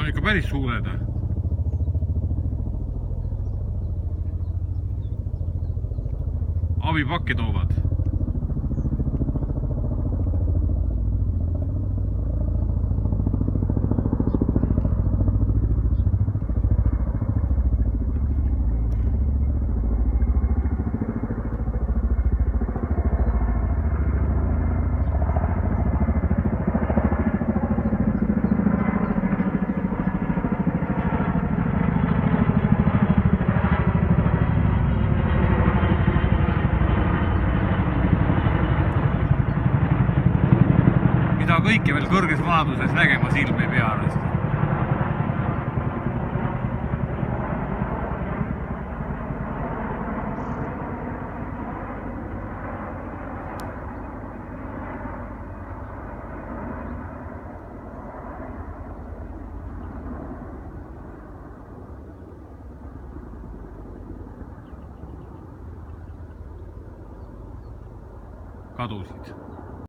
on ikka päris suured. Abipakke toovad. Mida kõike veel kõrges vanaduses nägema silm ei pea. Kadusid.